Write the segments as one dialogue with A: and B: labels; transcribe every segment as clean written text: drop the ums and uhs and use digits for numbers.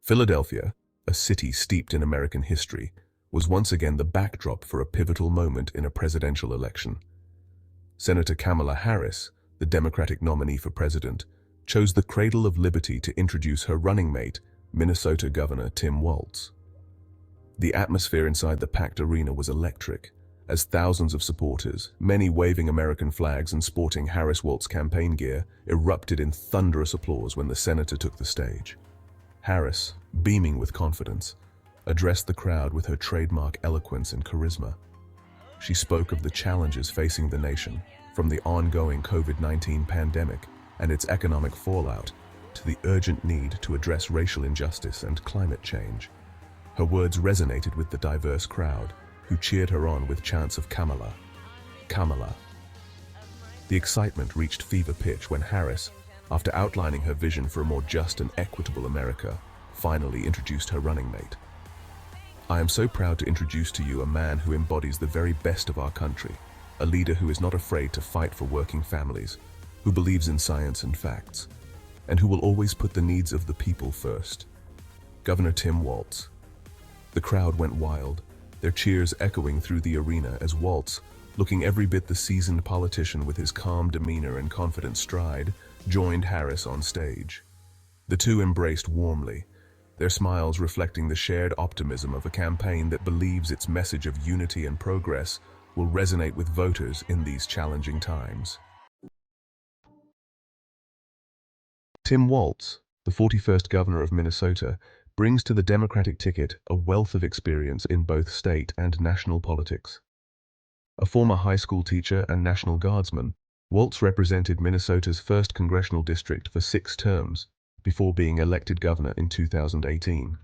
A: Philadelphia, a city steeped in American history, was once again the backdrop for a pivotal moment in a presidential election. Senator Kamala Harris, the Democratic nominee for president, chose the cradle of liberty to introduce her running mate, Minnesota Governor Tim Walz. The atmosphere inside the packed arena was electric, as thousands of supporters, many waving American flags and sporting Harris-Walz campaign gear, erupted in thunderous applause when the senator took the stage. Harris, beaming with confidence, addressed the crowd with her trademark eloquence and charisma. She spoke of the challenges facing the nation, from the ongoing COVID-19 pandemic and its economic fallout to the urgent need to address racial injustice and climate change. Her words resonated with the diverse crowd, who cheered her on with chants of Kamala, Kamala. The excitement reached fever pitch when Harris, after outlining her vision for a more just and equitable America, finally introduced her running mate. "I am so proud to introduce to you a man who embodies the very best of our country, a leader who is not afraid to fight for working families, who believes in science and facts, and who will always put the needs of the people first. Governor Tim Walz." The crowd went wild, their cheers echoing through the arena as Walz, looking every bit the seasoned politician with his calm demeanor and confident stride, joined Harris on stage. The two embraced warmly, their smiles reflecting the shared optimism of a campaign that believes its message of unity and progress will resonate with voters in these challenging times. Tim Walz, the 41st governor of Minnesota, brings to the Democratic ticket a wealth of experience in both state and national politics. A former high school teacher and National Guardsman, Walz represented Minnesota's 1st congressional district for 6 terms before being elected governor in 2018.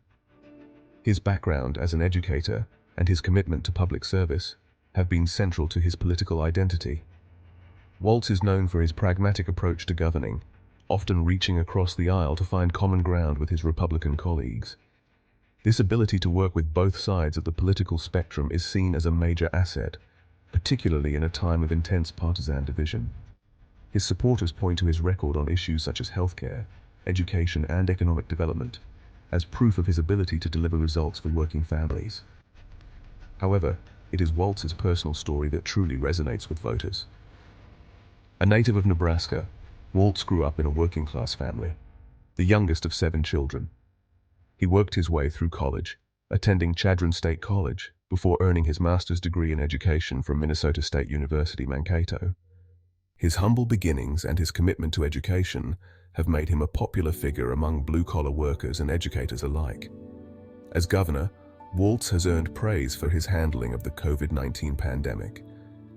A: His background as an educator and his commitment to public service have been central to his political identity. Walz is known for his pragmatic approach to governing, often reaching across the aisle to find common ground with his Republican colleagues. This ability to work with both sides of the political spectrum is seen as a major asset, particularly in a time of intense partisan division. His supporters point to his record on issues such as healthcare, education, and economic development as proof of his ability to deliver results for working families. However, it is Walz's personal story that truly resonates with voters. A native of Nebraska, Walz grew up in a working-class family, the youngest of 7 children. He worked his way through college, attending Chadron State College, before earning his master's degree in education from Minnesota State University, Mankato. His humble beginnings and his commitment to education have made him a popular figure among blue-collar workers and educators alike. As governor, Walz has earned praise for his handling of the COVID-19 pandemic,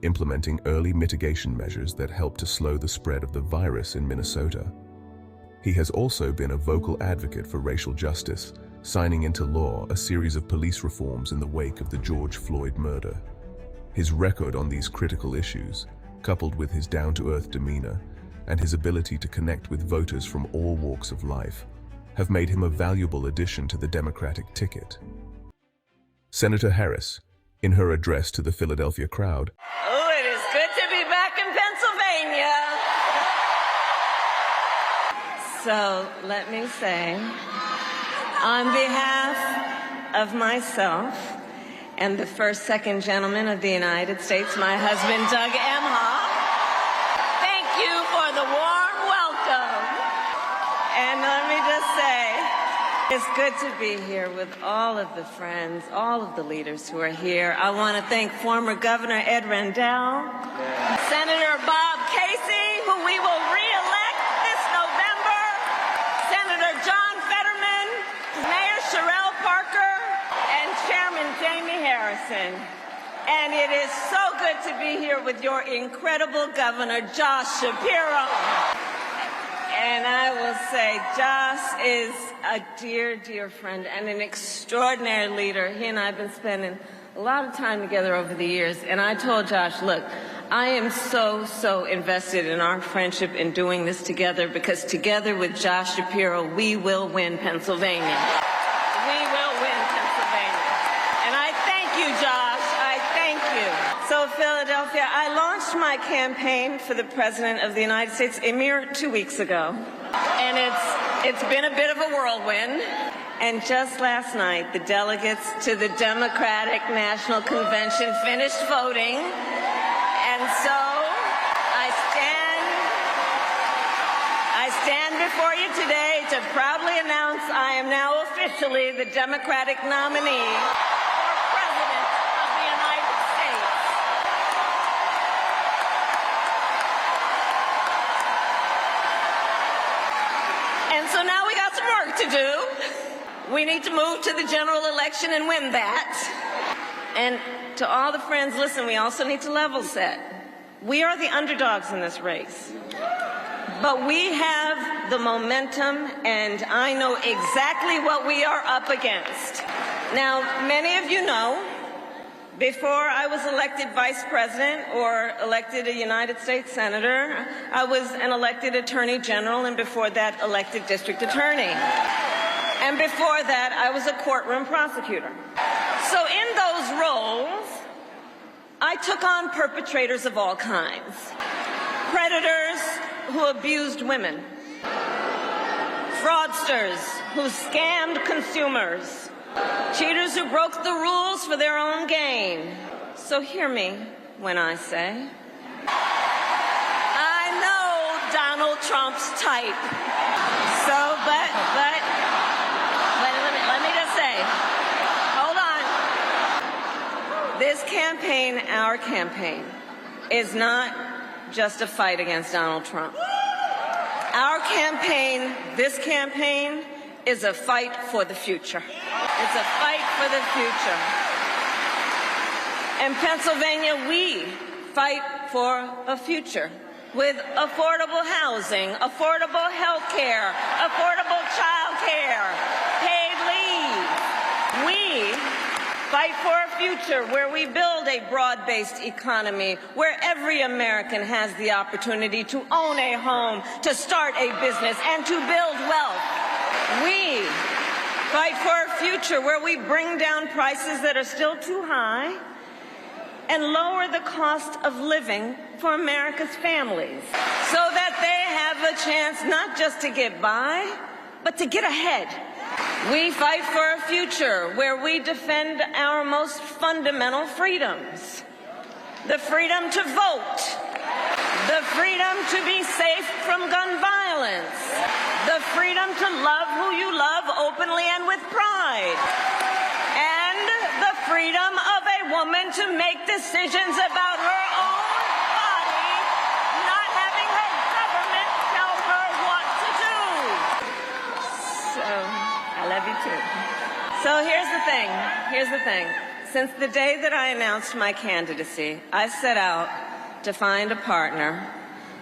A: implementing early mitigation measures that helped to slow the spread of the virus in Minnesota. He has also been a vocal advocate for racial justice, signing into law a series of police reforms in the wake of the George Floyd murder. His record on these critical issues, coupled with his down-to-earth demeanor and his ability to connect with voters from all walks of life, have made him a valuable addition to the Democratic ticket. Senator Harris, in her address to the Philadelphia crowd,
B: "Oh, it is good to be back in Pennsylvania." So let me say, on behalf of myself and the first second gentleman of the United States, my husband, Doug Emhoff, thank you for the warm welcome. And let me just say, it's good to be here with all of the friends, all of the leaders who are here. I want to thank former Governor Ed Rendell, Senator Bob Casey, who we will re-elect this November, Senator John Fetterman, Mayor Sherelle Parker, and Chairman Jamie Harrison. And it is so good to be here with your incredible Governor, Josh Shapiro. And I will say, Josh is a dear, dear friend and an extraordinary leader. He and I have been spending a lot of time together over the years. And I told Josh, look, I am so invested in our friendship in doing this together, because together with Josh Shapiro, we will win Pennsylvania. We will win Pennsylvania. And I thank you, Josh. I thank you. So, Philadelphia, I launched my campaign for the President of the United States a mere 2 weeks ago. And it's been a bit of a whirlwind. And just last night, the delegates to the Democratic National Convention finished voting. And so I stand before you today to proudly announce I am now officially the Democratic nominee for President of the United States. And so now we got some work to do. We need to move to the general election and win that. And to all the friends, listen, we also need to level set. We are the underdogs in this race. But we have the momentum, and I know exactly what we are up against. Now, many of you know, before I was elected vice president or elected a United States senator, I was an elected attorney general, and before that, elected district attorney. And before that, I was a courtroom prosecutor. So in those roles, I took on perpetrators of all kinds. Predators who abused women. Fraudsters who scammed consumers. Cheaters who broke the rules for their own gain. So hear me when I say, I know Donald Trump's type. So, but let me just say, hold on. This campaign, our campaign, is not just a fight against Donald Trump. Our campaign, this campaign, is a fight for the future. It's a fight for the future. In Pennsylvania, we fight for a future with affordable housing, affordable health care, affordable child care, paid leave. We fight for a future where we build a broad-based economy, where every American has the opportunity to own a home, to start a business, and to build wealth. We fight for a future where we bring down prices that are still too high and lower the cost of living for America's families so that they have a chance not just to get by, but to get ahead. We fight for a future where we defend our most fundamental freedoms. The freedom to vote. The freedom to be safe from gun violence. The freedom to love who you love openly and with pride. And the freedom of a woman to make decisions about her own body, not having her government tell her what to do. So, I love you too. So here's the thing. Since the day that I announced my candidacy, I set out to find a partner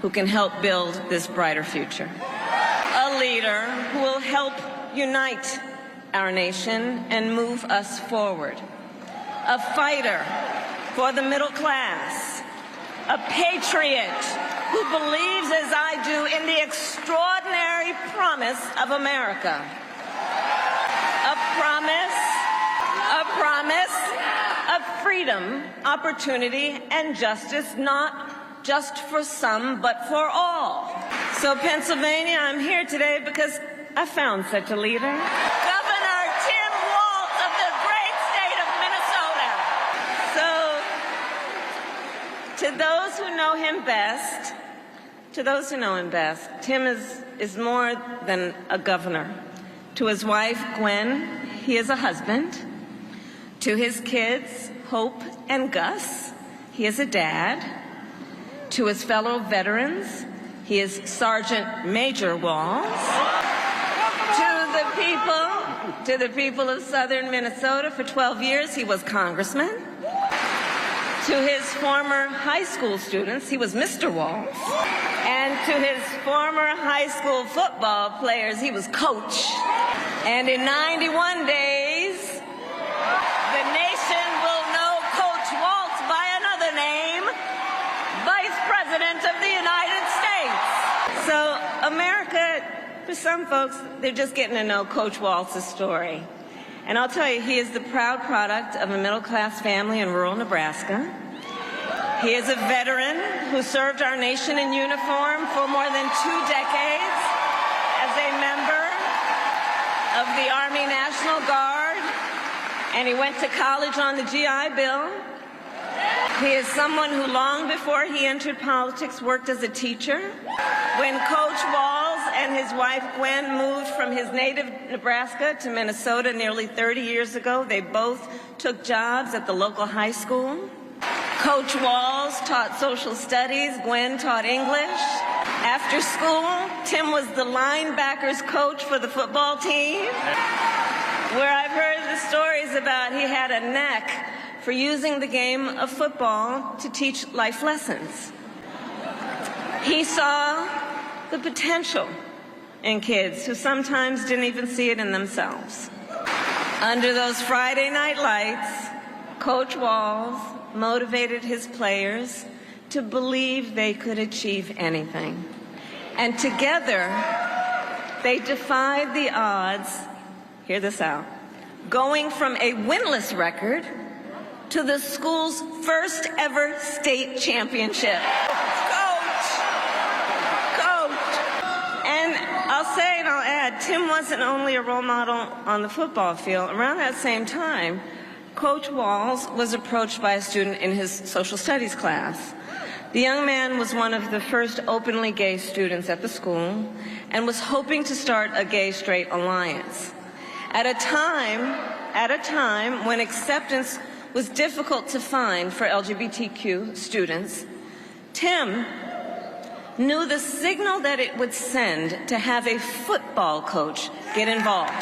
B: who can help build this brighter future. A leader who will help unite our nation and move us forward. A fighter for the middle class. A patriot who believes, as I do, in the extraordinary promise of America. A promise of freedom, opportunity, and justice, not just for some, but for all. So, Pennsylvania, I'm here today because I found such a leader. Governor Tim Walz of the great state of Minnesota. So, to those who know him best, Tim is more than a governor. To his wife, Gwen, he is a husband. To his kids, Hope and Gus, he is a dad. To his fellow veterans, he is Sergeant Major Walz. To the people of southern Minnesota, for 12 years, he was congressman. To his former high school students, he was Mr. Walz. And to his former high school football players, he was coach. And in 91 days, the nation will know Coach Walz by another name, Vice President of the United States. So America, for some folks, they're just getting to know Coach Walz's story. And I'll tell you, he is the proud product of a middle-class family in rural Nebraska. He is a veteran who served our nation in uniform for more than 2 decades as a member of the Army National National Guard, and he went to college on the GI Bill. He is someone who, long before he entered politics, worked as a teacher. When Coach Walz and his wife Gwen moved from his native Nebraska to Minnesota nearly 30 years ago, they both took jobs at the local high school. Coach Walz taught social studies, Gwen taught English. After school, Tim was the linebackers coach for the football team, where I've heard the stories about he had a knack for using the game of football to teach life lessons. He saw the potential in kids who sometimes didn't even see it in themselves. Under those Friday night lights, Coach Walz motivated his players to believe they could achieve anything. And together, they defied the odds, hear this out, going from a winless record to the school's first ever state championship. Coach! And I'll say and I'll add, Tim wasn't only a role model on the football field. Around that same time, Coach Walz was approached by a student in his social studies class. The young man was one of the first openly gay students at the school and was hoping to start a gay-straight alliance. At a time when acceptance was difficult to find for LGBTQ students, Tim knew the signal that it would send to have a football coach get involved.